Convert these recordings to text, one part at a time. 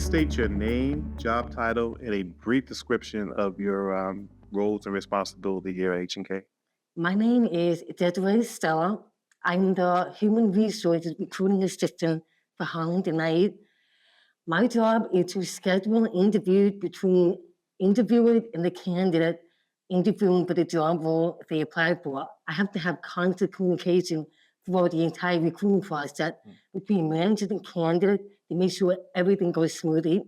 Please state your name, job title, and a brief description of your roles and responsibility here at H&K. My name is Desiree Stella. I'm the Human Resources Recruiting Assistant for Holland tonight. My job is to schedule interviews between interviewer and the candidate interviewing for the job role they apply for. I have to have constant communication throughout the entire recruiting process between manager and candidate to make sure everything goes smoothly.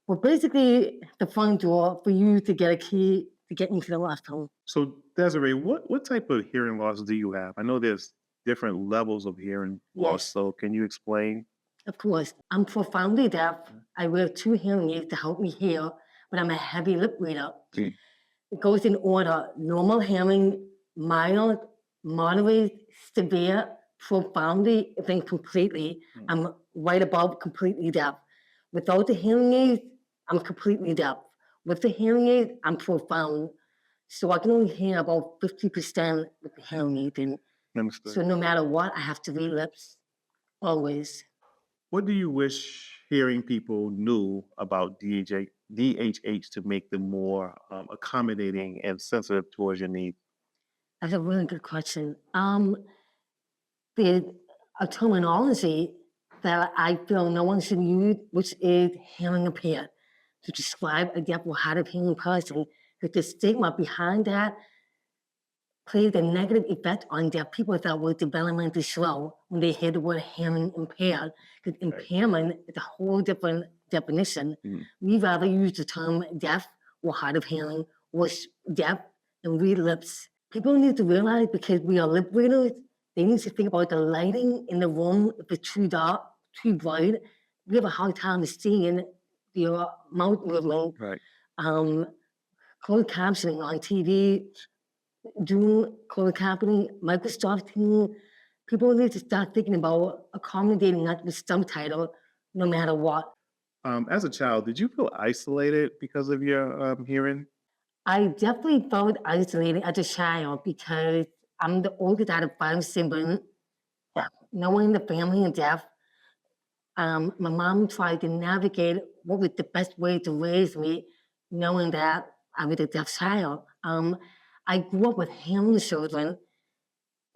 Well, basically, the front door for you to get a key to get into the loft home. So, Desiree, what type of hearing loss do you have? I know there's different levels of hearing loss, Yes. so can you explain? Of course, I'm profoundly deaf. I wear 2 hearing aids to help me hear, but I'm a heavy lip reader. Mm. It goes in order: normal hearing, mild, moderate, severe, profoundly, then completely. I'm right above completely deaf. Without the hearing aids, I'm completely deaf. With the hearing aid, I'm profound. So I can only hear about 50% with the hearing aid in. Understood. So no matter what, I have to read lips, always. What do you wish hearing people knew about DHH to make them more accommodating and sensitive towards your needs? That's a really good question. There's a terminology that I feel no one should use, which is hearing impaired, to describe a deaf or hard of hearing person, because the stigma behind that plays a negative effect on deaf people that were developmentally slow when they hear the word hearing impaired, because impairment is a whole different definition. We rather use the term deaf or hard of hearing or deaf and read lips. People need to realize, because we are lip readers, they need to think about the lighting in the room. If it's too dark, too bright, we have a hard time seeing your mouth movement. Right. Closed captioning on TV, doing closed captioning, Microsoft Teams. People need to start thinking about accommodating that with subtitle, no matter what. As a child, did you feel isolated because of your hearing? I definitely felt isolated as a child because I'm the oldest out of 5 siblings. No one in the family is deaf. My mom tried to navigate what was the best way to raise me, knowing that I was a deaf child. I grew up with hearing children,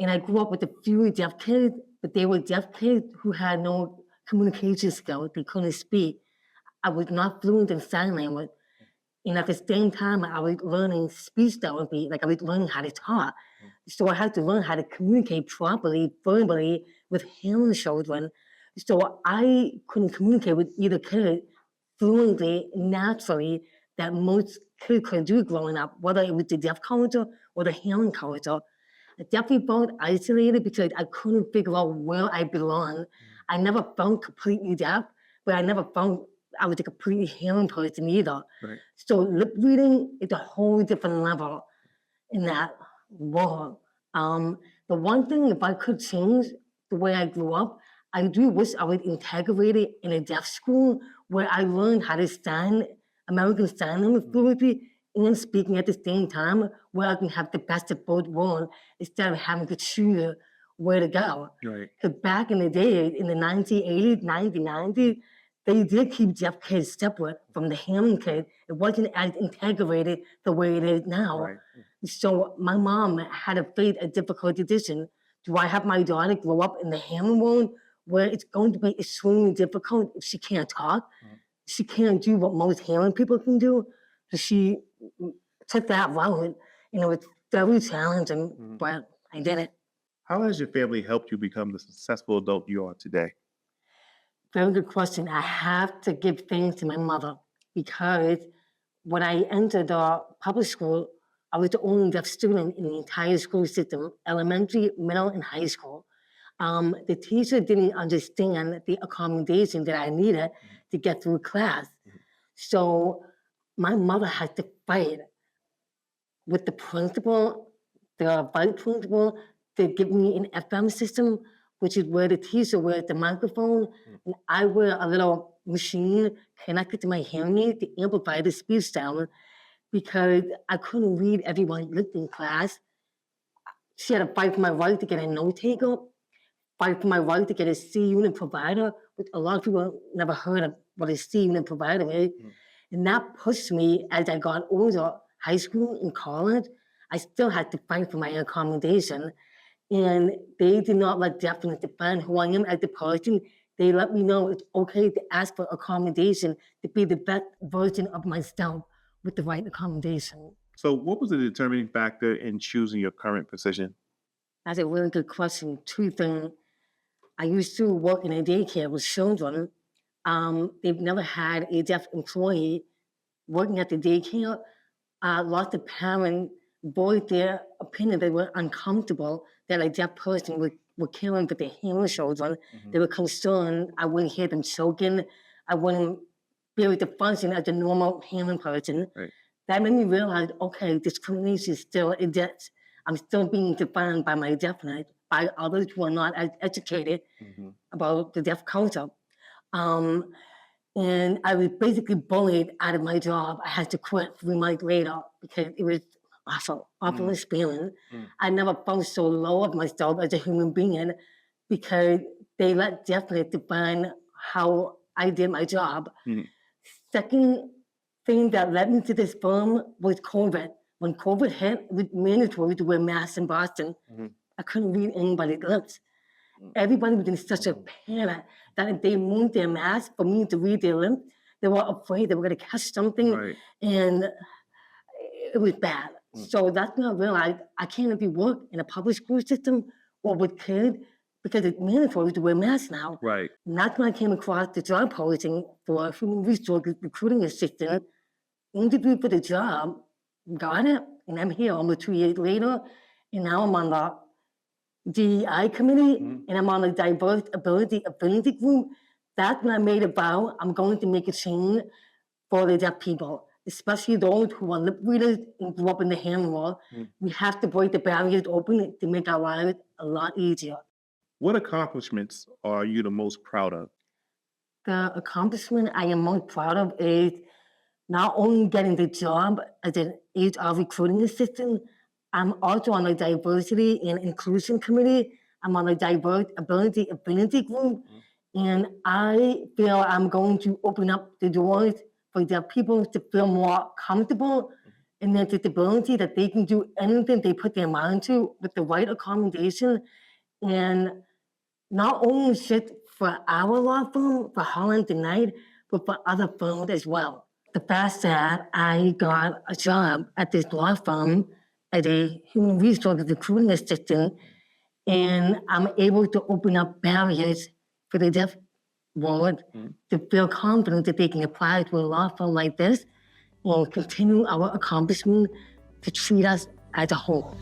and I grew up with a few deaf kids, but they were deaf kids who had no communication skills. They couldn't speak. I was not fluent in sign language. And at the same time, I was learning speech therapy, like I was learning how to talk. So I had to learn how to communicate properly, verbally, with hearing children. So I couldn't communicate with either kid fluently, naturally, that most kids could do growing up, whether it was the deaf culture or the hearing culture. I definitely felt isolated because I couldn't figure out where I belonged. I never felt completely deaf, but I never felt I was a completely hearing person either. Right. So lip reading is a whole different level in that world. The one thing, if I could change the way I grew up, I do wish I was integrated in a deaf school where I learned how to sign American Sign Language fluently and speaking at the same time, where I can have the best of both worlds instead of having to choose where to go. Right. Because back in the day, in the 1980s, 1990s, they did keep deaf kids separate from the hearing kids. It wasn't as integrated the way it is now. Right. So my mom had to face a difficult decision. Do I have my daughter grow up in the hearing world where it's going to be extremely difficult if she can't talk? She can't do what most hearing people can do. So she took that route, and it was very challenging, but I did it. How has your family helped you become the successful adult you are today? Very good question. I have to give thanks to my mother because when I entered the public school, I was the only deaf student in the entire school system, elementary, middle, and high school. The teacher didn't understand the accommodation that I needed to get through class. So my mother had to fight with the principal, the vice principal, to give me an FM system, which is where the teacher wears the microphone, and I wear a little machine connected to my hearing aid to amplify the speech sound because I couldn't read everyone's lips in class. She had to fight for my right to get a note taker, fight for my right to get a C unit provider, which a lot of people never heard of what a C unit provider is. And that pushed me as I got older, high school and college. I still had to fight for my accommodation. And they did not let deafness define who I am as a person. They let me know it's okay to ask for accommodation to be the best version of myself with the right accommodation. So, what was the determining factor in choosing your current position? That's a really good question. Two things. I used to work in a daycare with children. They've never had a deaf employee working at the daycare. Lots of parents voiced their opinion. They were uncomfortable that a deaf person would caring for their hearing children. They were concerned I wouldn't hear them choking. I wouldn't be able to function as a normal hearing person. Right. That made me realize, okay, discrimination still exists. I'm still being defined by my deafness, by others who are not as educated about the deaf culture. And I was basically bullied out of my job. I had to quit 3 months later because it was awful experience. I never felt so low of myself as a human being because they let deafness define how I did my job. Second thing that led me to this firm was COVID. When COVID hit, it was mandatory to wear masks in Boston. I couldn't read anybody's lips. Everybody was in such a panic that if they moved their mask for me to read their lips, they were afraid they were going to catch something, Right. and it was bad. So that's when I realized I can't even work in a public school system or with kids because it's mandatory to wear masks now. Right. And that's when I came across the job posting for a human resources recruiting assistant, interviewed for the job, got it, and I'm here almost 2 years later, and now I'm on the DEI committee, and I'm on the DiverseAbility affinity group. That's when I made a vow I'm going to make a change for the deaf people, especially those who are lip readers and grew up in the hearing world. We have to break the barriers open to make our lives a lot easier. What accomplishments are you the most proud of? The accomplishment I am most proud of is not only getting the job as an HR recruiting assistant, I'm also on the diversity and inclusion committee. I'm on the DiverseAbility affinity group. And I feel I'm going to open up the doors for deaf people to feel more comfortable in their disability, that they can do anything they put their mind to with the right accommodation. And not only just for our law firm, for Holland and Knight, but for other firms as well. The fact that I got a job at this law firm as a human resources recruiting assistant, and I'm able to open up barriers for the deaf world to feel confident that they can apply to a law firm like this and continue our accomplishment to treat us as a whole.